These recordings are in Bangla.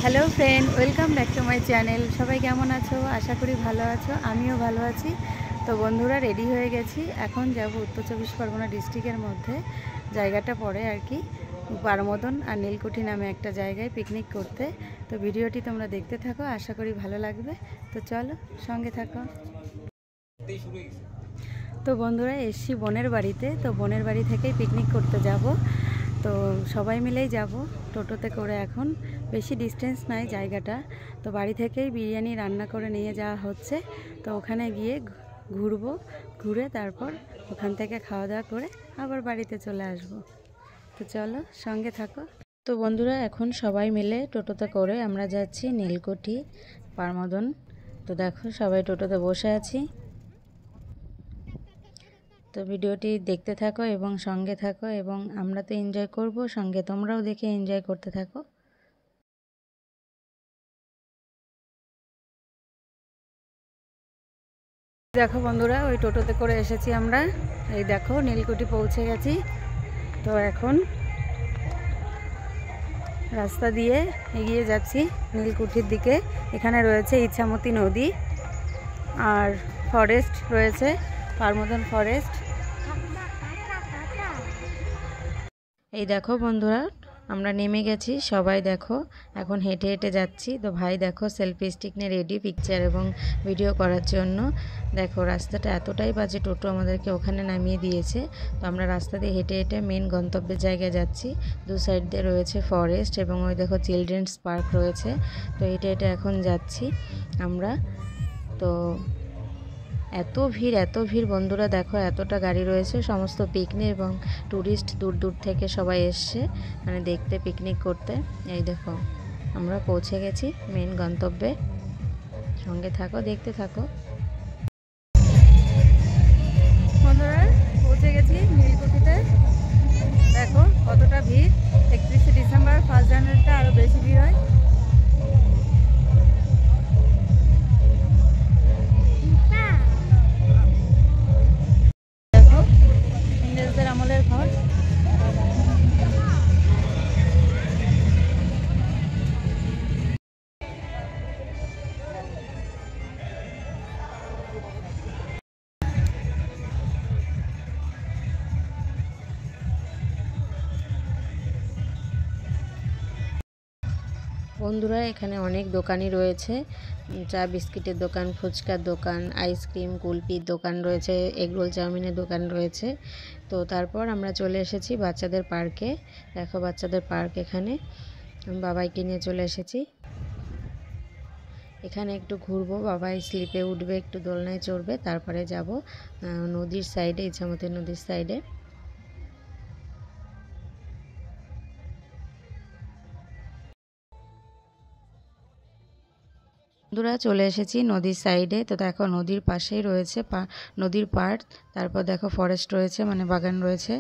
Hello friend, welcome back to my channel. সবাই কেমন আছো? আশা করি ভালো আছো, আমিও ভালো আছি। তো বন্ধুরা, রেডি হয়ে গেছি। এখন যাব উত্তর চব্বিশ পরগনা ডিস্ট্রিক্টের মধ্যে, জায়গাটা পড়ে আর কি, পারমদন আর নীলকুঠি নামে একটা জায়গায় পিকনিক করতে। তো ভিডিওটি তোমরা দেখতে থাকো, আশা করি ভালো লাগবে। তো চলো, সঙ্গে থাকো। তো বন্ধুরা, এসছি বোনের বাড়িতে। তো বোনের বাড়ি থেকেই পিকনিক করতে যাব। তো সবাই মিলেই যাব টোটোতে করে। এখন বেশি ডিস্টেন্স নাই জায়গাটা। তো বাড়ি থেকেই বিরিয়ানি রান্না করে নিয়ে যাওয়া হচ্ছে। তো ওখানে গিয়ে ঘুরবো, ঘুরে তারপর ওখান থেকে খাওয়া দাওয়া করে আবার বাড়িতে চলে আসব। তো চলো, সঙ্গে থাকো। তো বন্ধুরা, এখন সবাই মিলে টোটোতে করে আমরা যাচ্ছি নীলকুঠি পারমদন। তো দেখো, সবাই টোটোতে বসে আছি। তো ভিডিওটি দেখতে থাকো এবং সঙ্গে থাকো, এবং আমরা তো এনজয় করব, সঙ্গে তোমরাও দেখে এনজয় করতে থাকো। দেখো বন্ধুরা, ওই টোটোতে করে এসেছি আমরা। এই দেখো, নীলকুঠি পৌঁছে গেছি। তো এখন রাস্তা দিয়ে এগিয়ে যাচ্ছি নীলকুঠির দিকে। এখানে রয়েছে ইছামতি নদী আর ফরেস্ট রয়েছে, পারমদন ফরেস্ট। এই দেখো বন্ধুরা, আমরা নেমে গেছি সবাই। দেখো, এখন হেঁটে হেঁটে যাচ্ছি। তো ভাই দেখো, সেলফি স্টিক নিয়ে রেডি পিকচার এবং ভিডিও করার জন্য। দেখো, রাস্তাটা এতটাই বাজে, টোটো আমাদেরকে ওখানে নামিয়ে দিয়েছে। তো আমরা রাস্তা দিয়ে হেঁটে হেঁটে মেন গন্তব্যের জায়গায় যাচ্ছি। দু সাইড দিয়ে রয়েছে ফরেস্ট এবং ওই দেখো চিলড্রেন্স পার্ক রয়েছে। তো হেঁটে হেঁটে এখন যাচ্ছি আমরা। তো এত ভিড় বন্ধুরা, দেখো এতটা গাড়ি রয়েছে, সমস্ত পিকনিক এবং ট্যুরিস্ট দূর দূর থেকে সবাই এসছে মানে দেখতে, পিকনিক করতে। এই দেখো, আমরা পৌঁছে গেছি মেন গন্তব্যে। সঙ্গে থাকো, দেখতে থাকো। বন্ধুরা, পৌঁছে গেছি নীলকুঠিতে। দেখো কতটা ভিড়। 31শে ডিসেম্বর, 1 জানুয়ারিতে আরও বেশি ভিড় হয়। ইংরেজদের আমলের ঘর। বন্ধুরা, এখানে অনেক দোকানই রয়েছে। চা বিস্কিটের দোকান, ফুচকার দোকান, আইসক্রিম কুলপির দোকান রয়েছে, এগরোল চাউমিনের দোকান রয়েছে। তো তারপর আমরা চলে এসেছি বাচ্চাদের পার্কে। দেখো বাচ্চাদের পার্ক, এখানে বাবাইকে নিয়ে চলে এসেছি। এখানে একটু ঘুরবো, বাবাই স্লিপে উঠবে, একটু দোলনায় চড়বে, তারপরে যাব নদীর সাইডে, ইছামতি নদীর সাইডে। বন্ধুরা, চলে এসেছি নদীর সাইডে। তো দেখো, নদীর পাশেই রয়েছে নদীর পাড়। তারপর দেখো ফরেস্ট রয়েছে, মানে বাগান রয়েছে।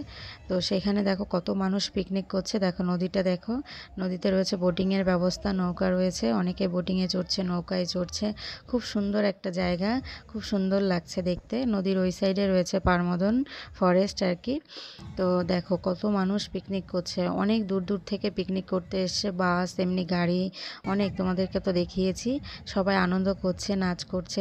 তো সেখানে দেখো কত মানুষ পিকনিক করছে। দেখো নদীটা, দেখো নদীতে রয়েছে বোটিংয়ের ব্যবস্থা, নৌকা রয়েছে, অনেকে বোটিংয়ে চড়ছে, নৌকায় চড়ছে। খুব সুন্দর একটা জায়গা, খুব সুন্দর লাগছে দেখতে। নদীর ওই সাইডে রয়েছে পারমদন ফরেস্ট আর কি। তো দেখো কত মানুষ পিকনিক করছে, অনেক দূর দূর থেকে পিকনিক করতে এসছে, বাস এমনি গাড়ি অনেক, তোমাদেরকে তো দেখিয়েছি। সবাই আনন্দ করছে, নাচ করছে,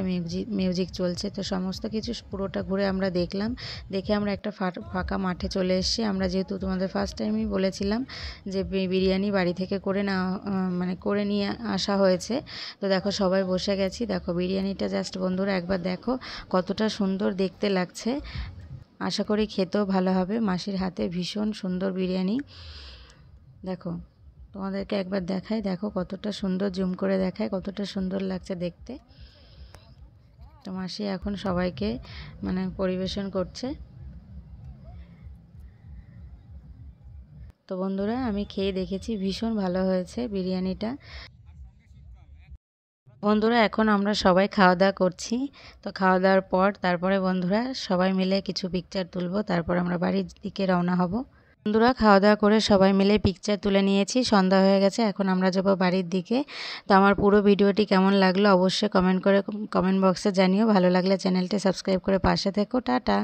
মিউজিক চলছে। তো সমস্ত কিছু পুরোটা ঘুরে আমরা দেখলাম। দেখে আমরা একটা ফাঁকা মাঠে চলে এসেছি। আমরা যেহেতু তোমাদের ফার্স্ট টাইমই বলেছিলাম যে বিরিয়ানি বাড়ি থেকে করে না, মানে করে নিয়ে আসা হয়েছে। তো দেখো সবাই বসে গেছি। দেখো বিরিয়ানিটা জাস্ট বন্ধুরা একবার দেখো কতটা সুন্দর দেখতে লাগছে। আশা করি খেতেও ভালো হবে। মাসির হাতে ভীষণ সুন্দর বিরিয়ানি। দেখো তোমাদেরকে একবার দেখাই, দেখো কতটা সুন্দর, জুম করে দেখায় কতটা সুন্দর লাগছে দেখতে। তো মাসি এখন সবাইকে মানে পরিবেশন করছে। তো বন্ধুরা, আমি খেয়ে দেখেছি, ভীষণ ভালো হয়েছে বিরিয়ানিটা। বন্ধুরা, এখন আমরা সবাই খাওয়া দাওয়া করছি। তো খাওয়া দাওয়ার পর তারপরে বন্ধুরা সবাই মিলে কিছু পিকচার তুলবো, তারপর আমরা বাড়ির দিকে রওনা হব। বন্ধুরা, খাওয়া দাওয়া করে সবাই মিলে পিকচার তুলে নিয়েছি, সন্ধ্যা হয়ে গেছে, এখন আমরা যাবো বাড়ির দিকে। তো আমার পুরো ভিডিওটি কেমন লাগলো অবশ্যই কমেন্ট বক্সে জানিও। ভালো লাগলে চ্যানেলটি সাবস্ক্রাইব করে পাশে থেকো। টাটা।